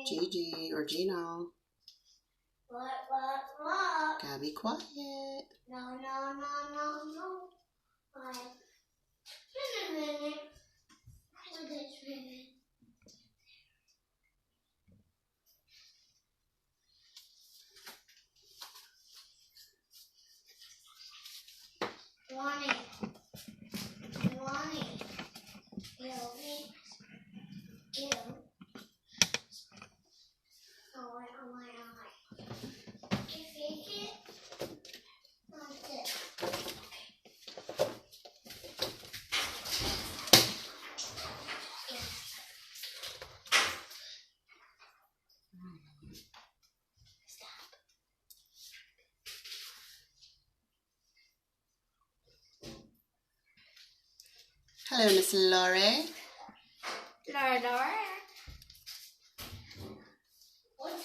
Gigi or Gino. What? Gotta be quiet. No. Wait a minute. Wait a minute. 20. Ew. Oh, wait, on my eye. Can you fake it? Like this. Hello, Miss Lori. Laura. What?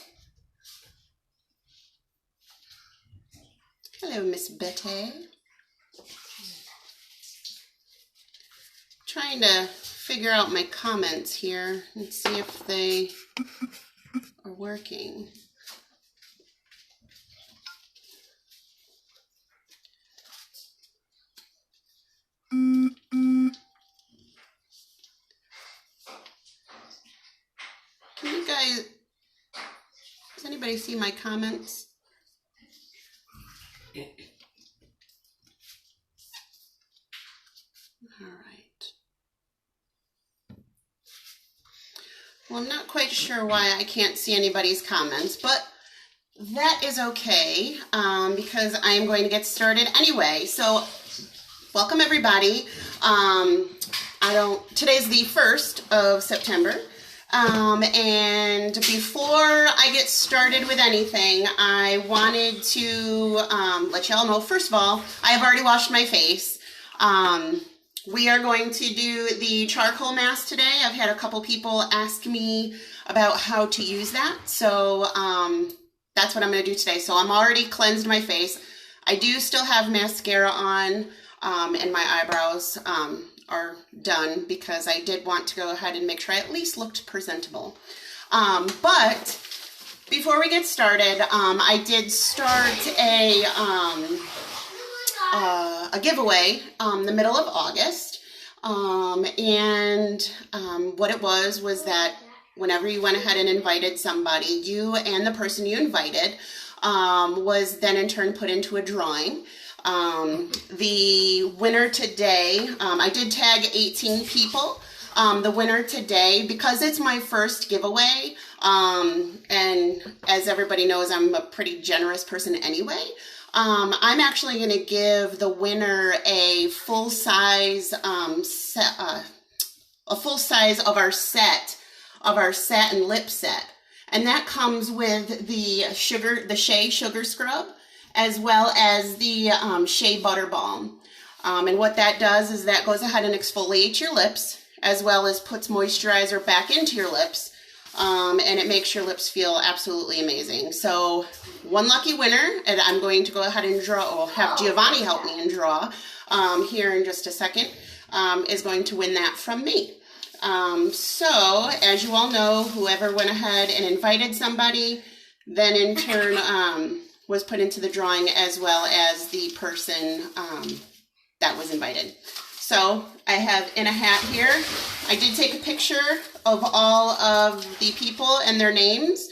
Hello, Miss Betty. Trying to figure out my comments here and see if they are working. Can you guys, does anybody see my comments? All right. Well, I'm not quite sure why I can't see anybody's comments, but that is okay because I am going to get started anyway. So, welcome everybody. Today's the 1st of September. And before I get started with anything, I wanted to let y'all know, first of all, I have already washed my face. We are going to do the charcoal mask today. I've had a couple people ask me about how to use that. So that's what I'm going to do today. So I'm already cleansed my face. I do still have mascara on and my eyebrows are done because I did want to go ahead and make sure I at least looked presentable. But before we get started, I did start a giveaway the middle of August. What it was that whenever you went ahead and invited somebody, you and the person you invited was then in turn put into a drawing. The winner today, I did tag 18 people. The winner today, because it's my first giveaway, and as everybody knows, I'm a pretty generous person anyway. I'm actually going to give the winner a full size of our satin lip set, and that comes with the Shea Sugar Scrub, as well as the Shea Butter Balm. And what that does is that goes ahead and exfoliates your lips, as well as puts moisturizer back into your lips, and it makes your lips feel absolutely amazing. So one lucky winner, and I'm going to go ahead and draw, or have Giovanni help me and draw here in just a second, is going to win that from me. So as you all know, whoever went ahead and invited somebody, then in turn was put into the drawing, as well as the person that was invited. So I have in a hat here, I did take a picture of all of the people and their names.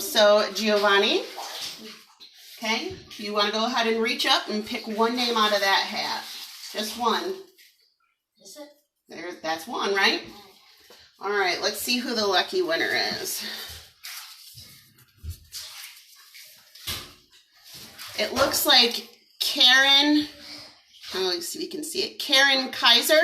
So Giovanni, okay, you want to go ahead and reach up and pick one name out of that hat. Just one. Is it? That's one, right? All right, let's see who the lucky winner is. It looks like Karen, let's see if you can see it, Karen Kaiser.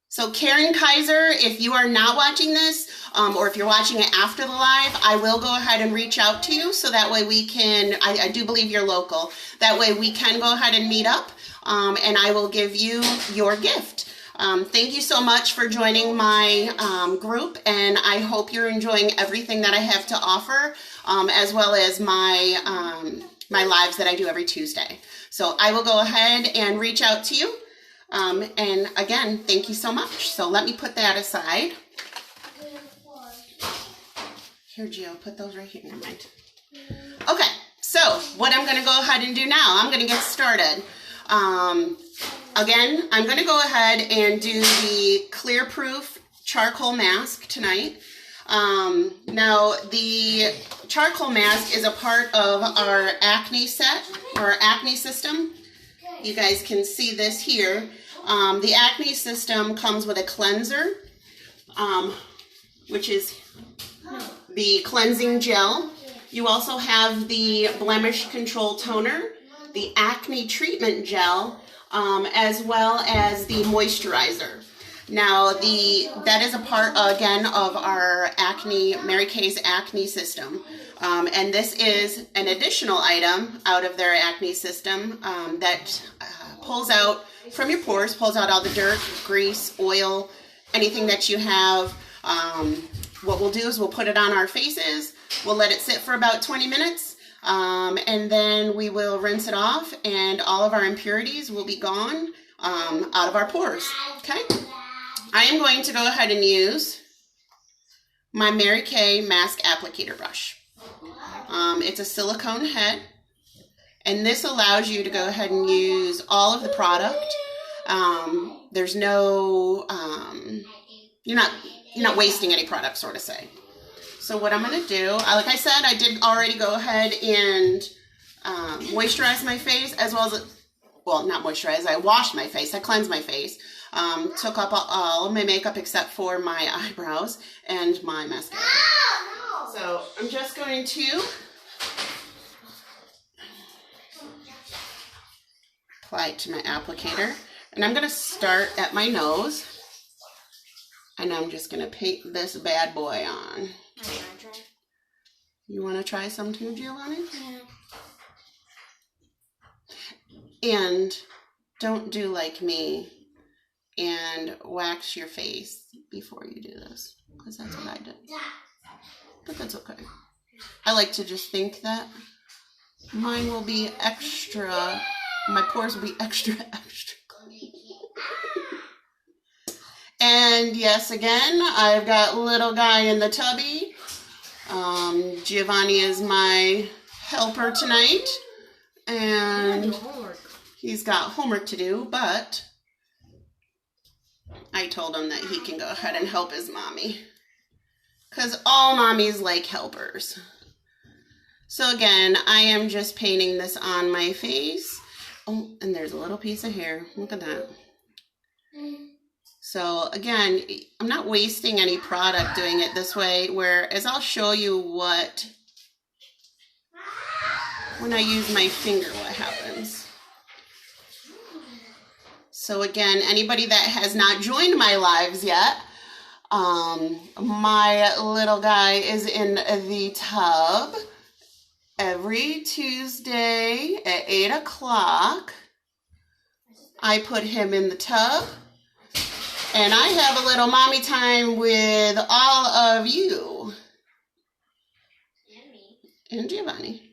So Karen Kaiser, if you are not watching this, or if you're watching it after the live, I will go ahead and reach out to you, so that way we can, I do believe you're local, that way we can go ahead and meet up, and I will give you your gift. Thank you so much for joining my group, and I hope you're enjoying everything that I have to offer, as well as my my lives that I do every Tuesday. So I will go ahead and reach out to you, and again, thank you so much. So let me put that aside. Here, Gio, put those right here. Never mind. Okay, so what I'm going to go ahead and do now, I'm going to get started. Again, I'm going to go ahead and do the clear proof charcoal mask tonight. Now, the charcoal mask is a part of our acne set, or acne system. You guys can see this here. The acne system comes with a cleanser, which is the cleansing gel. You also have the blemish control toner, the acne treatment gel, as well as the moisturizer. Now, that is a part, again, of our Mary Kay's acne system. And this is an additional item out of their acne system that pulls out from your pores, pulls out all the dirt, grease, oil, anything that you have. What we'll do is we'll put it on our faces. We'll let it sit for about 20 minutes. And then we will rinse it off, and all of our impurities will be gone out of our pores. Okay? I am going to go ahead and use my Mary Kay mask applicator brush. It's a silicone head, and this allows you to go ahead and use all of the product. There's no, you're not wasting any product, sort of say. So what I'm going to do, like I said, I did already go ahead and moisturize my face, as well as, well, not moisturize, I washed my face, I cleansed my face. Took up all of my makeup except for my eyebrows and my mascara. So I'm just going to apply it to my applicator. And I'm going to start at my nose. And I'm just going to paint this bad boy on. You want to try some too, Giovanni? Yeah. And don't do like me and wax your face before you do this, because that's what I did. But that's okay. I like to just think that mine will be extra, my pores will be extra clean. And yes, again, I've got little guy in the tubby. Giovanni is my helper tonight, and he's got homework to do, but I told him that he can go ahead and help his mommy, because all mommies like helpers. So again, I am just painting this on my face. Oh, and there's a little piece of hair. Look at that. So again, I'm not wasting any product doing it this way, whereas I'll show you when I use my finger, what happens. So again, anybody that has not joined my lives yet, my little guy is in the tub every Tuesday at 8 o'clock. I put him in the tub, and I have a little mommy time with all of you. And me. And Giovanni.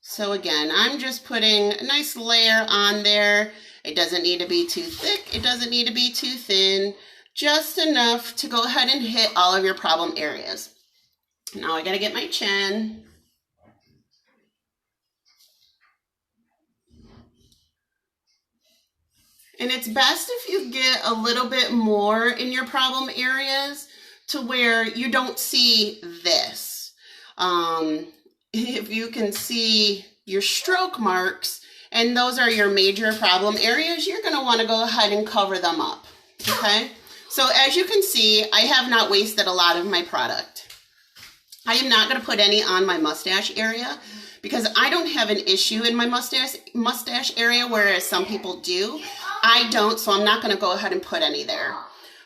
So again, I'm just putting a nice layer on there. It doesn't need to be too thick. It doesn't need to be too thin. Just enough to go ahead and hit all of your problem areas. Now I gotta get my chin. And it's best if you get a little bit more in your problem areas to where you don't see this. If you can see your stroke marks, and those are your major problem areas, you're going to want to go ahead and cover them up, okay? So as you can see, I have not wasted a lot of my product. I am not going to put any on my mustache area, because I don't have an issue in my mustache area, whereas some people do. I don't, so I'm not going to go ahead and put any there.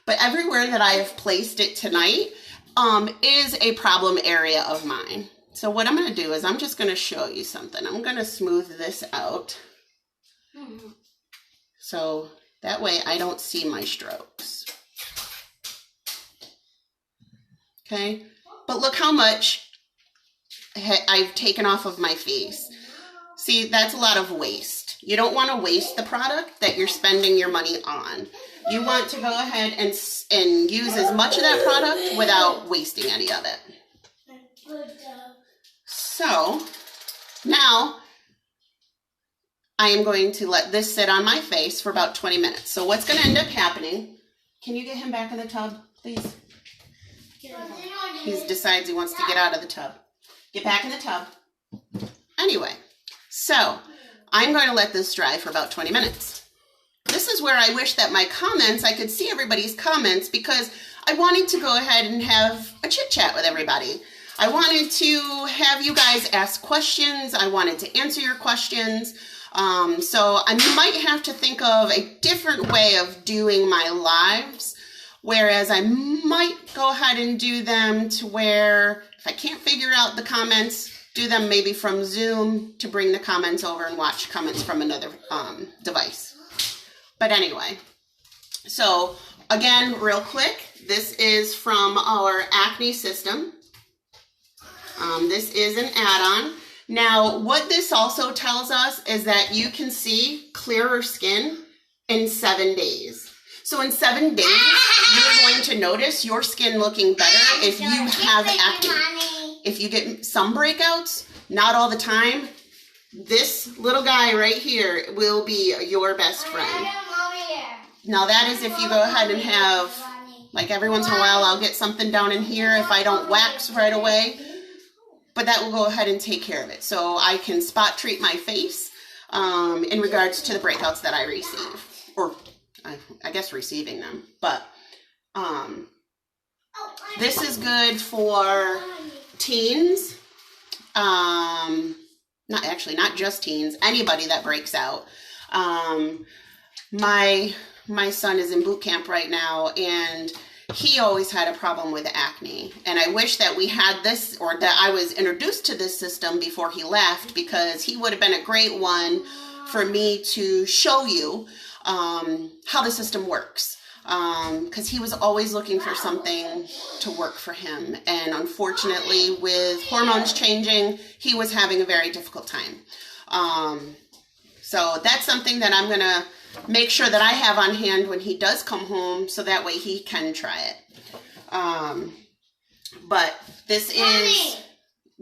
But everywhere that I have placed it tonight is a problem area of mine. So what I'm going to do is I'm just going to show you something. I'm going to smooth this out. So that way I don't see my strokes. Okay? But look how much I've taken off of my face. See, that's a lot of waste. You don't want to waste the product that you're spending your money on. You want to go ahead and use as much of that product without wasting any of it. So now I am going to let this sit on my face for about 20 minutes. So what's going to end up happening, can you get him back in the tub, please? He decides he wants to get out of the tub. Get back in the tub. Anyway, so I'm going to let this dry for about 20 minutes. This is where I wish that my comments, I could see everybody's comments, because I wanted to go ahead and have a chit chat with everybody. I wanted to have you guys ask questions. I wanted to answer your questions. So I might have to think of a different way of doing my lives, whereas I might go ahead and do them to where if I can't figure out the comments, do them maybe from Zoom to bring the comments over and watch comments from another device. But anyway, so again, real quick, this is from our acne system. This is an add-on. Now, what this also tells us is that you can see clearer skin in 7 days. So in 7 days, you're going to notice your skin looking better if you have acne. If you get some breakouts, not all the time, this little guy right here will be your best friend. Now that is if you go ahead and have, like every once in a while, I'll get something down in here if I don't wax right away. But that will go ahead and take care of it. So I can spot treat my face in regards to the breakouts that I receive. Or I guess receiving them. But this is good for teens. Not just teens. Anybody that breaks out. My son is in boot camp right now, and he always had a problem with acne. And I wish that we had this, or that I was introduced to this system before he left, because he would have been a great one for me to show you how the system works. Because he was always looking for something to work for him. And unfortunately, with hormones changing, he was having a very difficult time. So that's something that I'm going to make sure that I have on hand when he does come home, so that way he can try it. But this is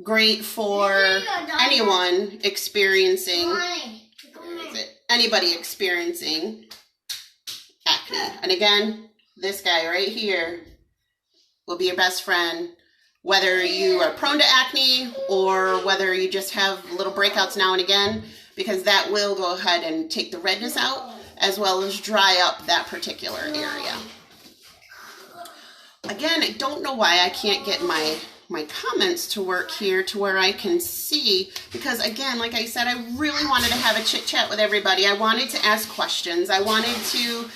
great for anyone experiencing, anybody experiencing acne. And again, this guy right here will be your best friend, whether you are prone to acne or whether you just have little breakouts now and again, because that will go ahead and take the redness out, as well as dry up that particular area. Again, I don't know why I can't get my comments to work here to where I can see, because again, like I said, I really wanted to have a chit chat with everybody. I wanted to ask questions. I wanted to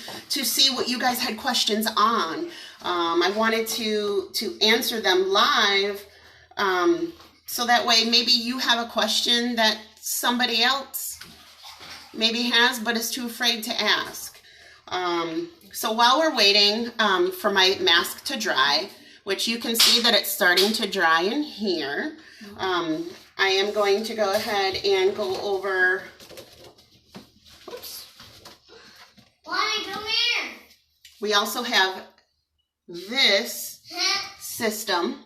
see what you guys had questions on. I wanted to answer them live, so that way maybe you have a question that somebody else maybe has but is too afraid to ask. So while we're waiting for my mask to dry, which you can see that it's starting to dry in here, I am going to go ahead and go over, oops. Why, come here. We also have this system,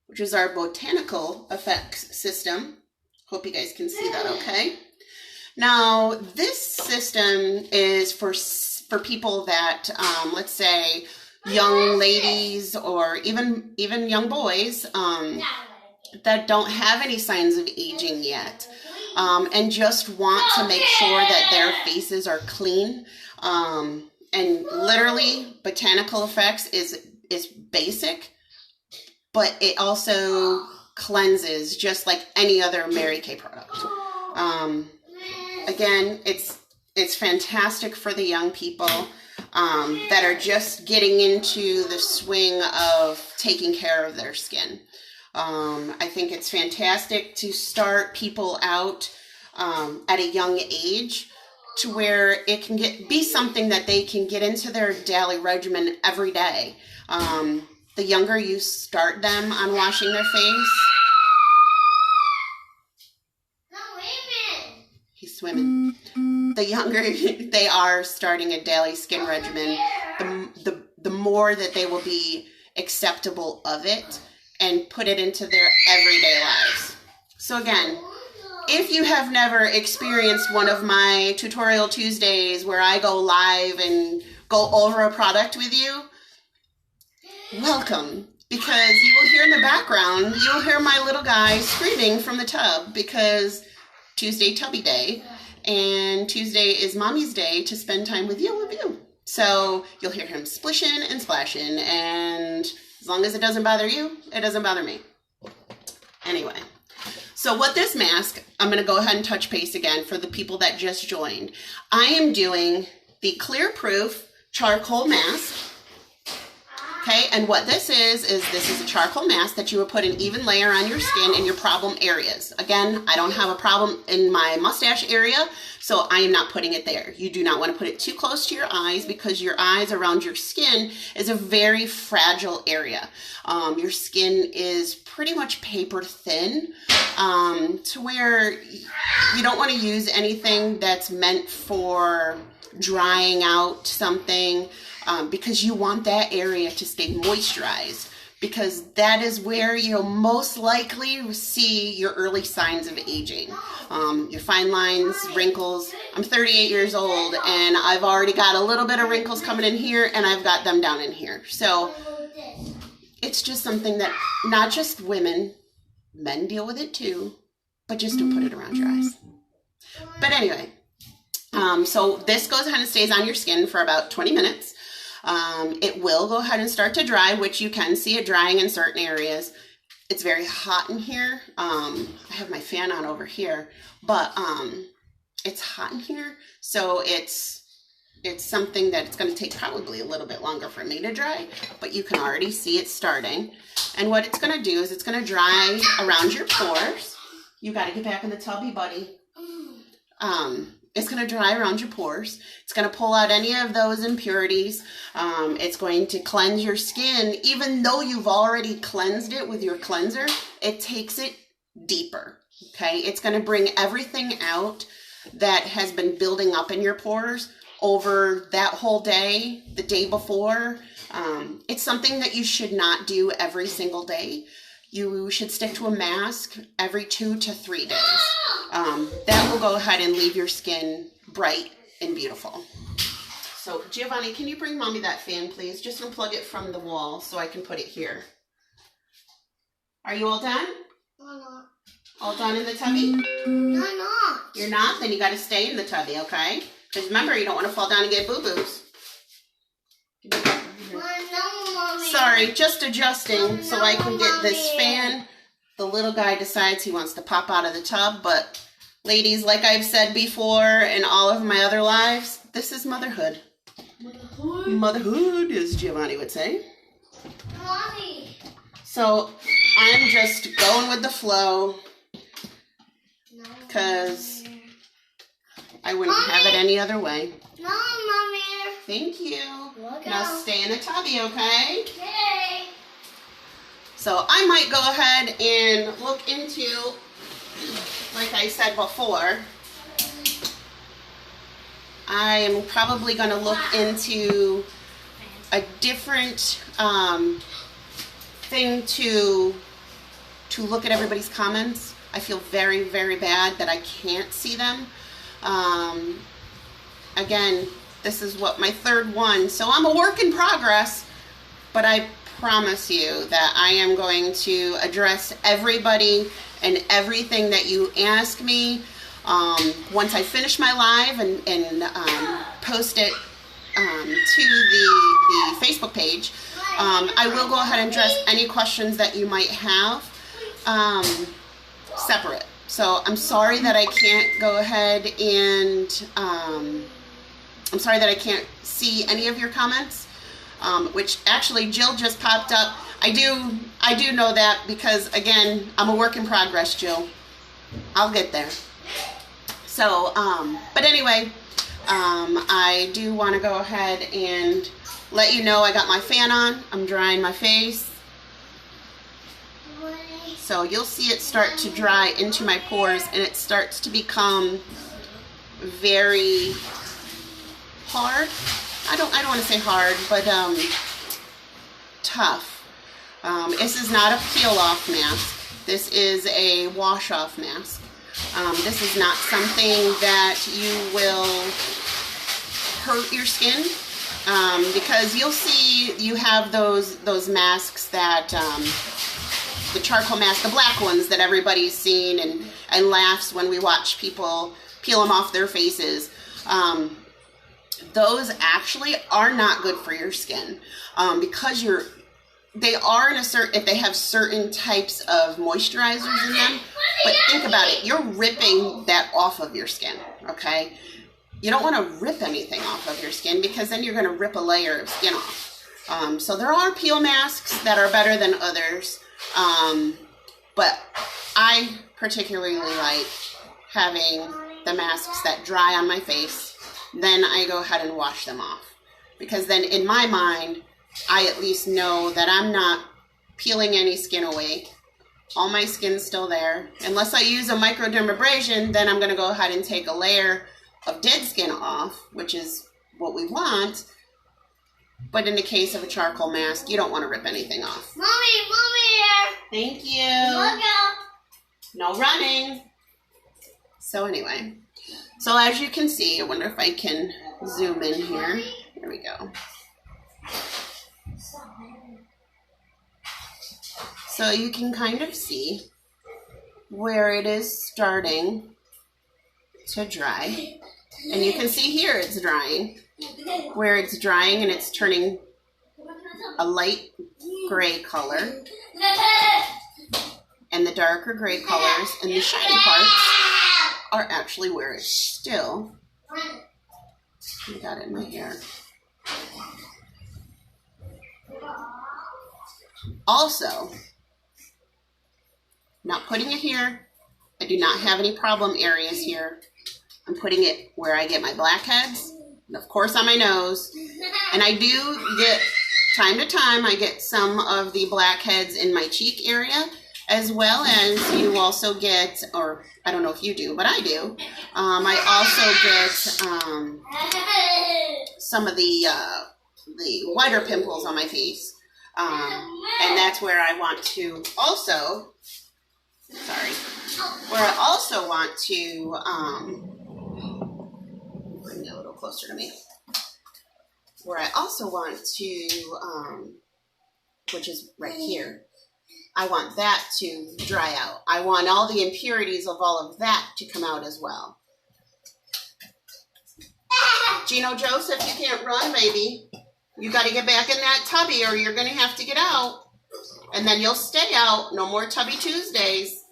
which is our botanical effects system. Hope you guys can see that okay. Now, this system is for people that, let's say, young ladies or even young boys that don't have any signs of aging yet, and just want to make sure that their faces are clean. And literally, botanical effects is basic, but it also cleanses just like any other Mary Kay product. Again, it's fantastic for the young people that are just getting into the swing of taking care of their skin. I think it's fantastic to start people out at a young age, to where it can be something that they can get into their daily regimen every day. The younger you start them on washing their face, he's swimming. The younger they are starting a daily skin regimen, the more that they will be acceptable of it and put it into their everyday lives. So again, if you have never experienced one of my Tutorial Tuesdays where I go live and go over a product with you, welcome. Because you will hear in the background, you'll hear my little guy screaming from the tub because Tuesday Tubby Day, and Tuesday is Mommy's day to spend time with you. So you'll hear him splishing and splashing, and as long as it doesn't bother you, it doesn't bother me. Anyway, so what this mask, I'm going to go ahead and touch base again for the people that just joined. I am doing the Clear Proof Charcoal Mask. Okay, and what this is this is a charcoal mask that you would put an even layer on your skin in your problem areas. Again, I don't have a problem in my mustache area, so I am not putting it there. You do not want to put it too close to your eyes because your eyes around your skin is a very fragile area. Your skin is pretty much paper thin to where you don't want to use anything that's meant for drying out something. Because you want that area to stay moisturized, because that is where you'll most likely see your early signs of aging. Your fine lines, wrinkles. I'm 38 years old and I've already got a little bit of wrinkles coming in here and I've got them down in here. So it's just something that not just women, men deal with it too, but just don't put it around your eyes. But anyway, so this goes ahead and stays on your skin for about 20 minutes. It will go ahead and start to dry, which you can see it drying in certain areas. It's very hot in here. I have my fan on over here, but it's hot in here, so it's something that it's going to take probably a little bit longer for me to dry, but you can already see it starting. And what it's going to do is it's going to dry around your pores. You got to get back in the tubby, buddy. It's going to dry around your pores. It's going to pull out any of those impurities. It's going to cleanse your skin. Even though you've already cleansed it with your cleanser, it takes it deeper, okay? It's going to bring everything out that has been building up in your pores over that whole day, the day before. It's something that you should not do every single day. You should stick to a mask every 2 to 3 days. That will go ahead and leave your skin bright and beautiful. So, Giovanni, can you bring Mommy that fan, please? Just unplug it from the wall so I can put it here. Are you all done? No, no. All done in the tubby? No, not. You're not? Then you got to stay in the tubby, okay? Because remember, you don't want to fall down and get boo-boos. No, Mommy. Sorry, just adjusting so I can get this fan. The little guy decides he wants to pop out of the tub, but ladies, like I've said before in all of my other lives, this is motherhood. Motherhood, as Giovanni would say. Mommy. So I'm just going with the flow because I wouldn't have it any other way. No, Mommy. Thank you. Look Now out. stay in the tubby, okay? Okay. So I might go ahead and look into, like I said before, I am probably going to look into a different thing to look at everybody's comments. I feel very, very bad that I can't see them. Again, this is what my third one, so I'm a work in progress, but I promise you that I am going to address everybody and everything that you ask me. Once I finish my live and post it to the Facebook page, I will go ahead and address any questions that you might have separate. So I'm sorry that I can't go ahead and I'm sorry that I can't see any of your comments, which actually Jill just popped up. I do know that because, again, I'm a work in progress, Jill. I'll get there. So, but anyway, I do want to go ahead and let you know I got my fan on. I'm drying my face. So you'll see it start to dry into my pores and it starts to become very hard. I don't want to say hard, but tough. This is not a peel-off mask. This is a wash-off mask. This is not something that you will hurt your skin, because you'll see you have those masks that the charcoal mask, the black ones that everybody's seen and laughs when we watch people peel them off their faces. Those actually are not good for your skin, because they are if they have certain types of moisturizers in them. But think about it, you're ripping that off of your skin, okay? You don't want to rip anything off of your skin, because then you're going to rip a layer of skin off. So there are peel masks that are better than others, but I particularly like having the masks that dry on my face. Then I go ahead and wash them off, because then in my mind, I at least know that I'm not peeling any skin away. All my skin's still there. Unless I use a microdermabrasion, then I'm going to go ahead and take a layer of dead skin off, which is what we want. But in the case of a charcoal mask, you don't want to rip anything off. Mommy here. Thank you. No running. So anyway, so as you can see, I wonder if I can zoom in here. There we go. So you can kind of see where it is starting to dry. And you can see here it's drying. Where it's drying and it's turning a light gray color. And the darker gray colors and the shiny parts are actually where it's still. I got it in my hair. Also, not putting it here. I do not have any problem areas here. I'm putting it where I get my blackheads, and of course on my nose. And I do get, time to time, I get some of the blackheads in my cheek area, as well as you also get, or I don't know if you do, but I do. I also get some of the whiter pimples on my face. And that's where I want to also, where I also want to, bring it a little closer to me, where I also want to, which is right here, I want that to dry out. I want all the impurities of all of that to come out as well. Gino Joseph, you can't run, baby. You got to get back in that tubby or you're going to have to get out. And then you'll stay out. No more Tubby Tuesdays.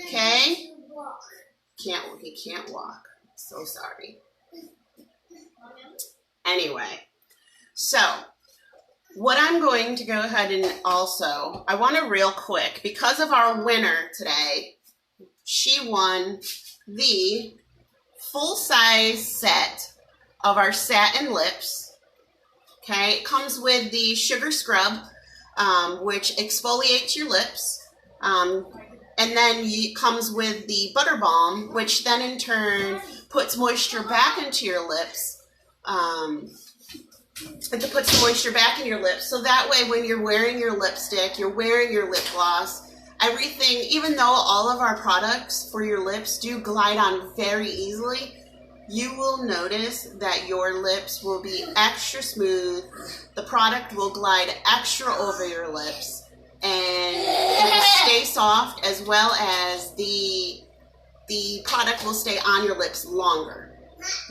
Okay? He can't walk. So sorry. Anyway, so what I'm going to go ahead and also, I want to real quick, because of our winner today, she won the full-size set of our satin lips. Okay, it comes with the sugar scrub, which exfoliates your lips, and then it comes with the butter balm, which then in turn puts moisture back into your lips. It puts moisture back in your lips, so that way when you're wearing your lipstick, you're wearing your lip gloss, everything, even though all of our products for your lips do glide on very easily, you will notice that your lips will be extra smooth. The product will glide extra over your lips, and it will stay soft, as well as the product will stay on your lips longer.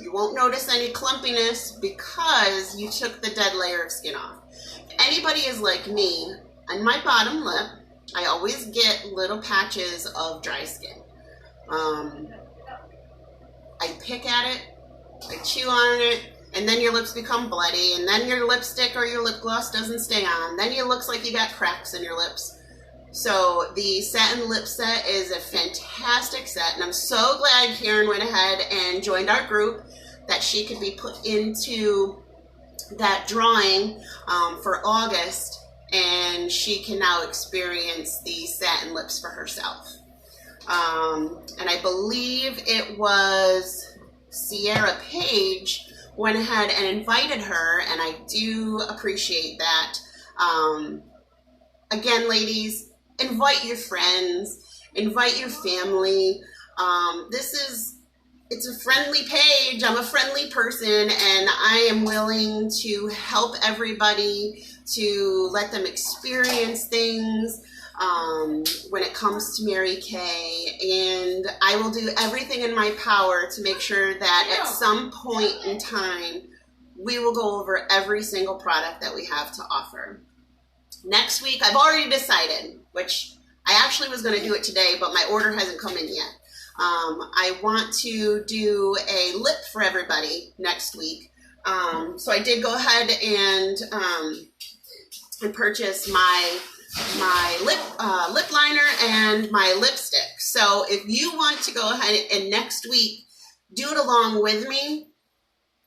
You won't notice any clumpiness because you took the dead layer of skin off. If anybody is like me, on my bottom lip, I always get little patches of dry skin. I pick at it, I chew on it, and then your lips become bloody, and then your lipstick or your lip gloss doesn't stay on. Then it looks like you got cracks in your lips. So the satin lip set is a fantastic set, and I'm so glad Karen went ahead and joined our group, that she could be put into that drawing for August, and she can now experience the satin lips for herself. And I believe it was Sierra Page went ahead and invited her, and I do appreciate that. Again, ladies, invite your friends, invite your family. It's a friendly page. I'm a friendly person, and I am willing to help everybody, to let them experience things when it comes to Mary Kay. And I will do everything in my power to make sure that at some point in time, we will go over every single product that we have to offer. Next week, I've already decided, which I actually was going to do it today, but my order hasn't come in yet. I want to do a lip for everybody next week. So I did go ahead and purchase my lip liner and my lipstick. So if you want to go ahead and next week do it along with me,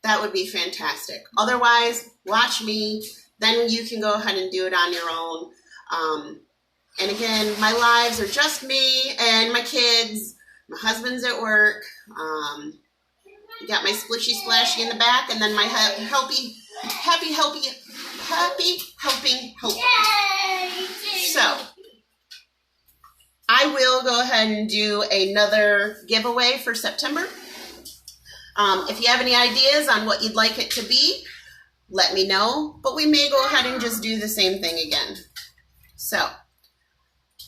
that would be fantastic. Otherwise, watch me. Then you can go ahead and do it on your own. And again, my lives are just me and my kids. My husband's at work. Got my splishy splashy in the back, and then my happy helping. So I will go ahead and do another giveaway for September. If you have any ideas on what you'd like it to be, let me know. But we may go ahead and just do the same thing again. So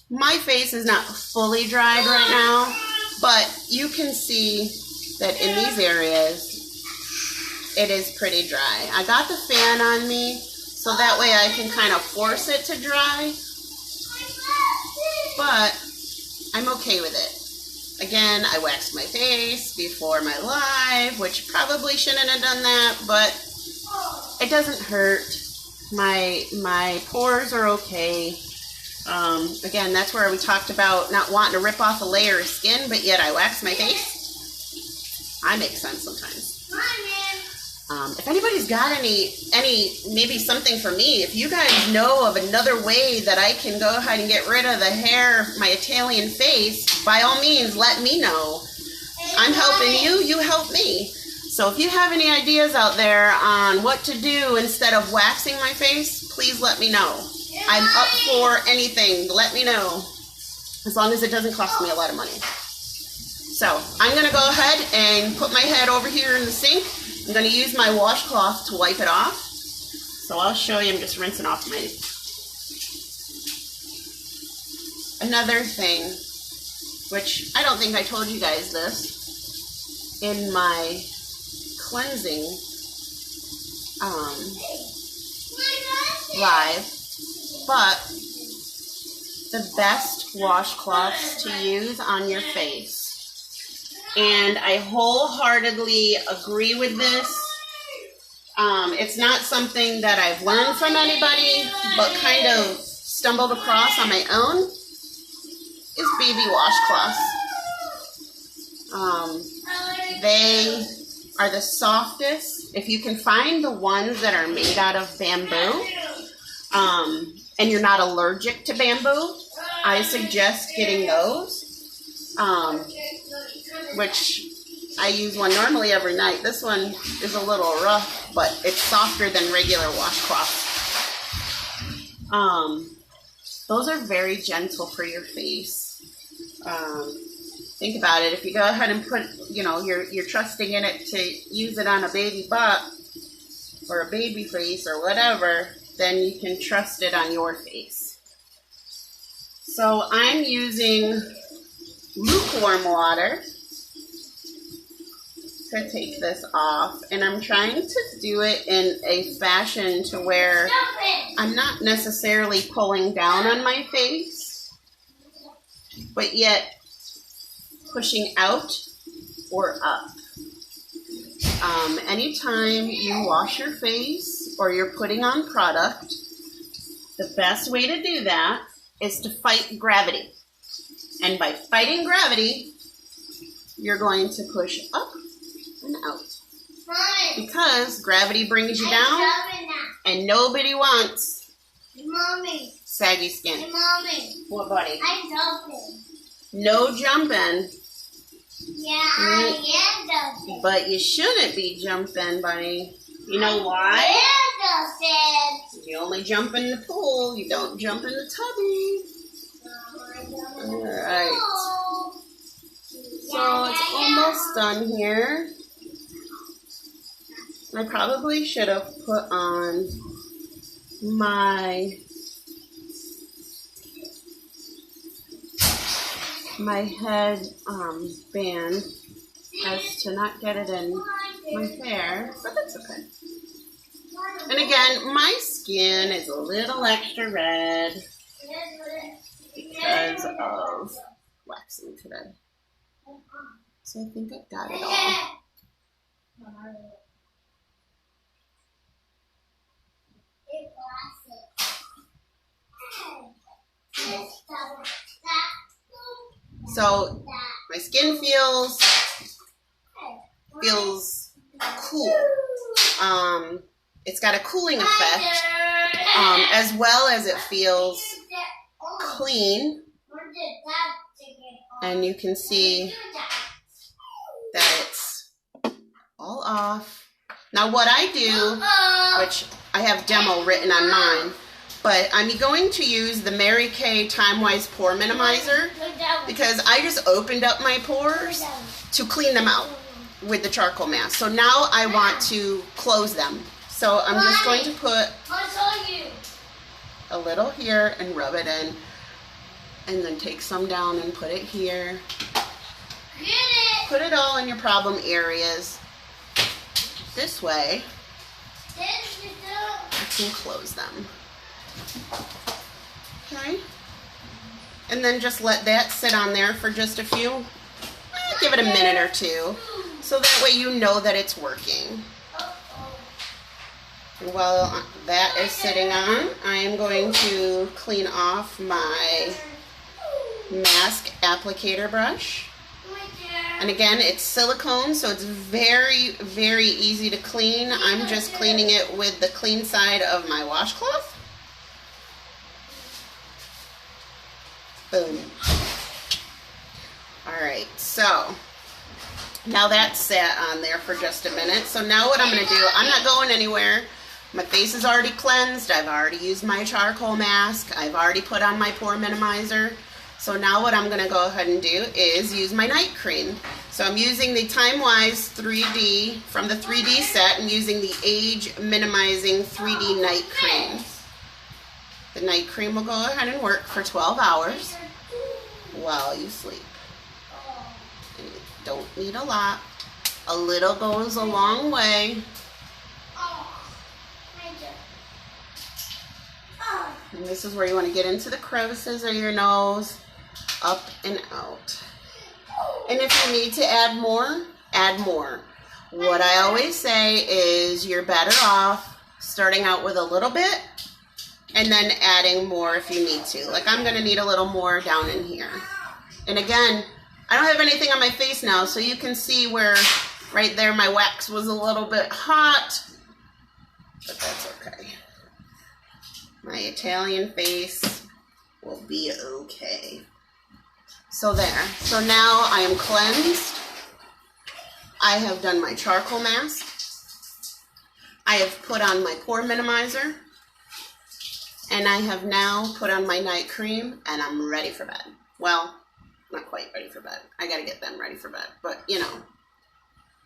my face is not fully dried right now, but you can see that in these areas, it is pretty dry. I got the fan on me, so that way I can kind of force it to dry, but I'm okay with it. Again, I waxed my face before my live, which probably shouldn't have done that, but it doesn't hurt. My pores are okay. Again, that's where we talked about not wanting to rip off a layer of skin, but yet I wax my face. I make sense sometimes. If anybody's got any maybe something for me, if you guys know of another way that I can go ahead and get rid of the hair, my Italian face, by all means, let me know. I'm helping you, you help me. So if you have any ideas out there on what to do instead of waxing my face, please let me know. I'm up for anything. Let me know. As long as it doesn't cost me a lot of money. So I'm going to go ahead and put my head over here in the sink. I'm going to use my washcloth to wipe it off. So I'll show you. I'm just rinsing off my... Another thing, which I don't think I told you guys this, in my cleansing live, but the best washcloths to use on your face. And I wholeheartedly agree with this. It's not something that I've learned from anybody, but kind of stumbled across on my own, is baby washcloths. They are the softest. If you can find the ones that are made out of bamboo, and you're not allergic to bamboo, I suggest getting those. Which I use one normally every night. This one is a little rough, but it's softer than regular washcloths. Those are very gentle for your face. Think about it. If you go ahead and put, you're trusting in it to use it on a baby butt or a baby face or whatever, then you can trust it on your face. So I'm using lukewarm water to take this off, and I'm trying to do it in a fashion to where I'm not necessarily pulling down on my face, but yet pushing out or up. Anytime you wash your face or you're putting on product, the best way to do that is to fight gravity. And by fighting gravity, you're going to push up and out. Because gravity brings you down, and nobody wants Mommy. saggy skin. Mommy. What, buddy? I'm helping. No jumping. Yeah, I am jumping. But you shouldn't be jumping, buddy. You know why? I am jumping. You only jump in the pool. You don't jump in the tubby. Alright. So it's almost done here. I probably should have put on my head band as to not get it in my hair, but that's okay. And again, my skin is a little extra red because of waxing today. So I think I've got it all. So my skin feels cool. It's got a cooling effect, as well as it feels clean. And you can see that it's all off. Now what I do, which I have demo written on mine, but I'm going to use the Mary Kay Time Wise Pore Minimizer because I just opened up my pores to clean them out with the charcoal mask. So now I want to close them. So I'm just going to put a little here and rub it in, and then take some down and put it here. Put it all in your problem areas. This way, I can close them. Okay, and then just let that sit on there for just a few, give it a minute or two, so that way you know that it's working. And while that is sitting on, I am going to clean off my mask applicator brush. And again, it's silicone, so it's very, very easy to clean. I'm just cleaning it with the clean side of my washcloth. Boom. Alright, so now that's sat on there for just a minute. So now what I'm going to do, I'm not going anywhere. My face is already cleansed. I've already used my charcoal mask. I've already put on my pore minimizer. So now what I'm going to go ahead and do is use my night cream. So I'm using the Time Wise 3D from the 3D set and using the Age Minimizing 3D Night Cream. The night cream will go ahead and work for 12 hours while you sleep. And you don't need a lot. A little goes a long way. And this is where you want to get into the crevices of your nose, up and out. And if you need to add more, add more. What I always say is you're better off starting out with a little bit and then adding more if you need to. Like I'm going to need a little more down in here. And again, I don't have anything on my face now, so you can see where right there my wax was a little bit hot, but that's okay. My Italian face will be okay. So there. So now I am cleansed. I have done my charcoal mask. I have put on my pore minimizer. And I have now put on my night cream and I'm ready for bed. Well, not quite ready for bed. I gotta get them ready for bed, but you know.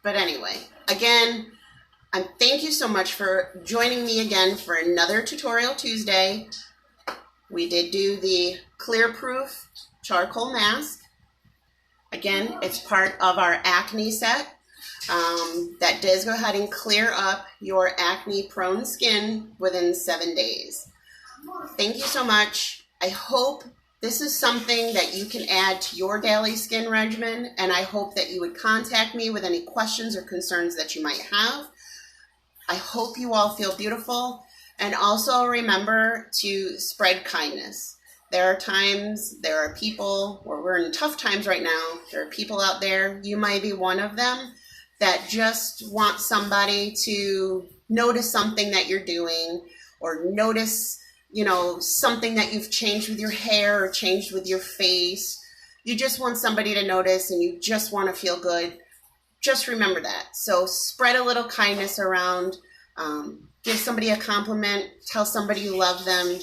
But anyway, again, thank you so much for joining me again for another Tutorial Tuesday. We did do the Clear Proof charcoal mask. Again, it's part of our acne set. That does go ahead and clear up your acne prone skin within 7 days. Thank you so much. I hope this is something that you can add to your daily skin regimen, and I hope that you would contact me with any questions or concerns that you might have. I hope you all feel beautiful, and also remember to spread kindness. There are times, there are people, where we're in tough times right now. There are people out there, you might be one of them, that just want somebody to notice something that you're doing, or notice, you know, something that you've changed with your hair or changed with your face. You just want somebody to notice and you just want to feel good. Just remember that. So spread a little kindness around. Give somebody a compliment. Tell somebody you love them.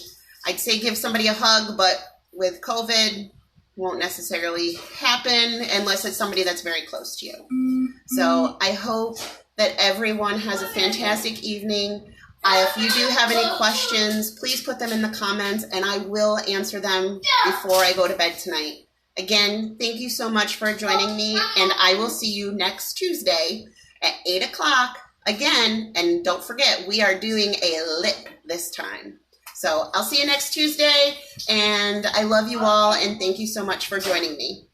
I'd say give somebody a hug, but with COVID, won't necessarily happen unless it's somebody that's very close to you. So I hope that everyone has a fantastic evening. If you do have any questions, please put them in the comments and I will answer them before I go to bed tonight. Again, thank you so much for joining me, and I will see you next Tuesday at 8 o'clock again. And don't forget, we are doing a lip this time. So I'll see you next Tuesday, and I love you all, and thank you so much for joining me.